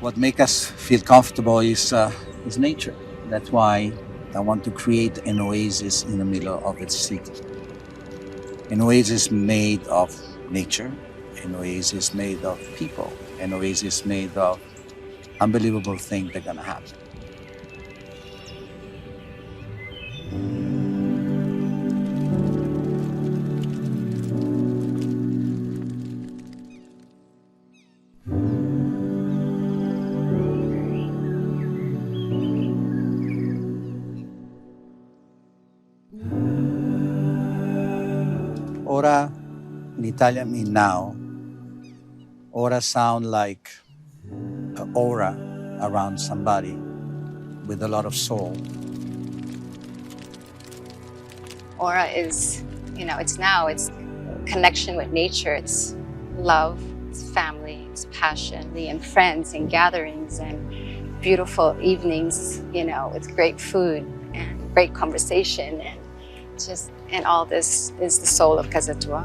What makes us feel comfortable is nature. That's why I want to create an oasis in the middle of the city. An oasis made of nature, an oasis made of people, an oasis made of unbelievable things that are gonna happen. Ora in Italian means now. Ora sound like an aura around somebody with a lot of soul. Aura is, it's now, it's connection with nature, it's love, it's family, it's passion, and friends and gatherings and beautiful evenings, with great food and great conversation and all this is the soul of Casa Tua.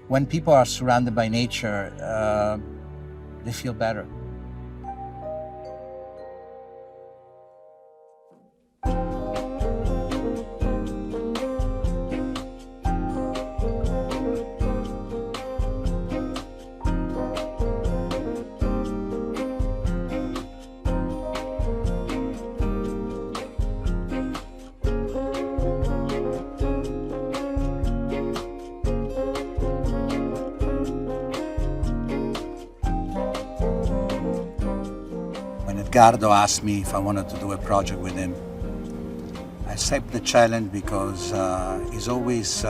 When people are surrounded by nature, they feel better. Edgardo asked me if I wanted to do a project with him. I accept the challenge because he's always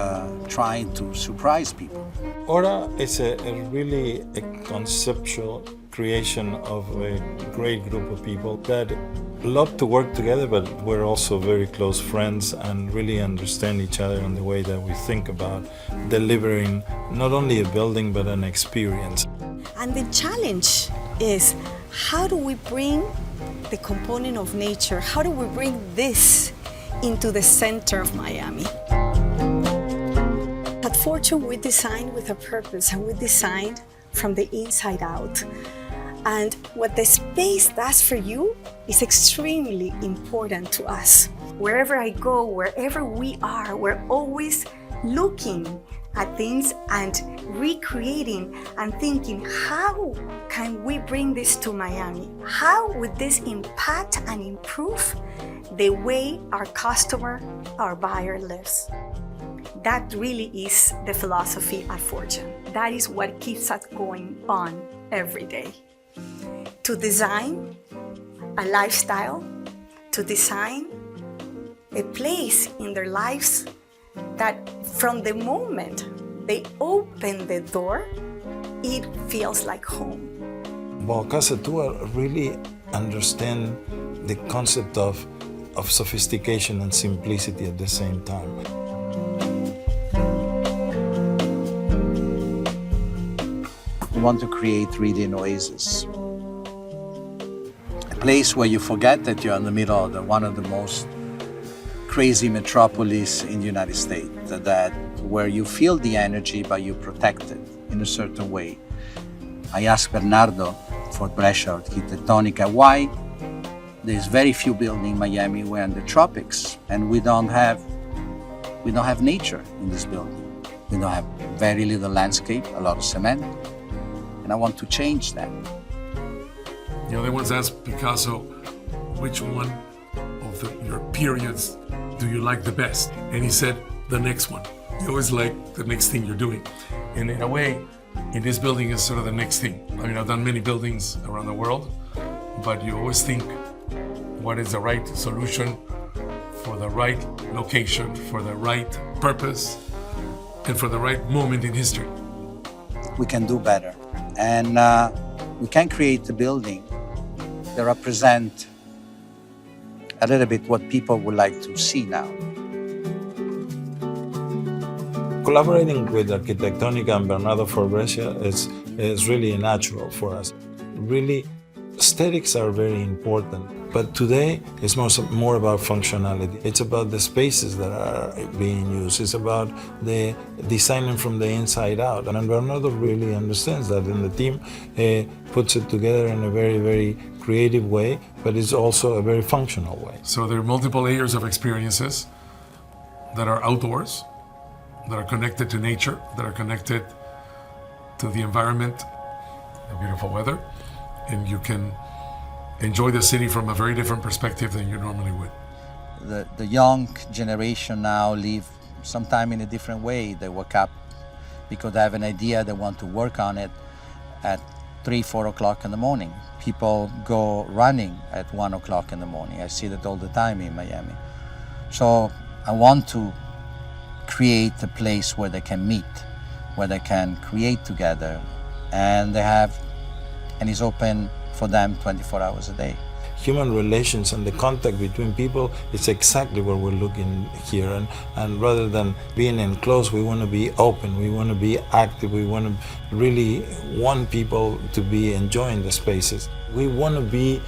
trying to surprise people. ORA is a really conceptual creation of a great group of people that love to work together, but we're also very close friends and really understand each other in the way that we think about delivering not only a building but an experience. And the challenge is, how do we bring the component of nature, how do we bring this into the center of Miami? At Fortune, we designed with a purpose, and we designed from the inside out. And what the space does for you is extremely important to us. Wherever I go, wherever we are, we're always looking at things and recreating and thinking, how can we bring this to Miami? How would this impact and improve the way our customer, our buyer lives? That really is the philosophy at Fortune. That is what keeps us going on every day. To design a lifestyle, to design a place in their lives that from the moment they open the door, it feels like home. Well, Casa Tua really understand the concept of sophistication and simplicity at the same time. We want to create really an oasis. A place where you forget that you're in the middle of one of the most crazy metropolis in the United States, that where you feel the energy but you protect it in a certain way. I asked Bernardo for Brescia Architettonica why there's very few buildings in Miami we're in the tropics and we don't have nature in this building. We don't have very little landscape, a lot of cement, and I want to change that. They once asked Picasso, which one of your periods do you like the best? And he said, the next one. You always like the next thing you're doing. And in a way, in this building is sort of the next thing. I mean, I've done many buildings around the world, but you always think what is the right solution for the right location, for the right purpose, and for the right moment in history. We can do better. And we can create a building that represent a little bit what people would like to see now. Collaborating with Architettonica and Bernardo for Brescia is really natural for us. Really, aesthetics are very important. But today it's more about functionality. It's about the spaces that are being used. It's about the designing from the inside out. And Bernardo really understands that, and the team puts it together in a very, very creative way, but it's also a very functional way. So there are multiple layers of experiences that are outdoors, that are connected to nature, that are connected to the environment, the beautiful weather, and you can enjoy the city from a very different perspective than you normally would. The young generation now live sometime in a different way. They wake up because they have an idea, they want to work on it at 3-4 o'clock in the morning. People go running at 1 o'clock in the morning. I see that all the time in Miami. So I want to create a place where they can meet, where they can create together, and it's open for them 24 hours a day. Human relations and the contact between people is exactly what we're looking here. And rather than being enclosed, we want to be open, we want to be active, we want to really want people to be enjoying the spaces. We want to be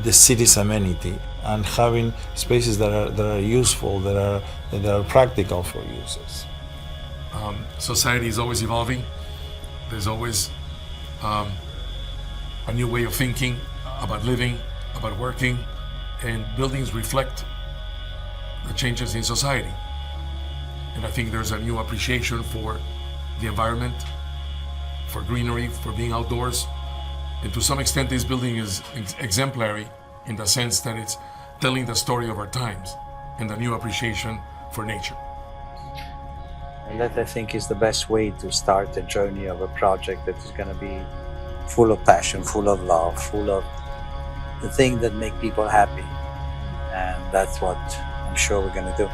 the city's amenity and having spaces that are useful, that are practical for users. Society is always evolving. There's always a new way of thinking about living, about working, and buildings reflect the changes in society. And I think there's a new appreciation for the environment, for greenery, for being outdoors. And to some extent, this building is exemplary in the sense that it's telling the story of our times and the new appreciation for nature. And that, I think, is the best way to start a journey of a project that is going to be full of passion, full of love, full of the things that make people happy. And that's what I'm sure we're going to do.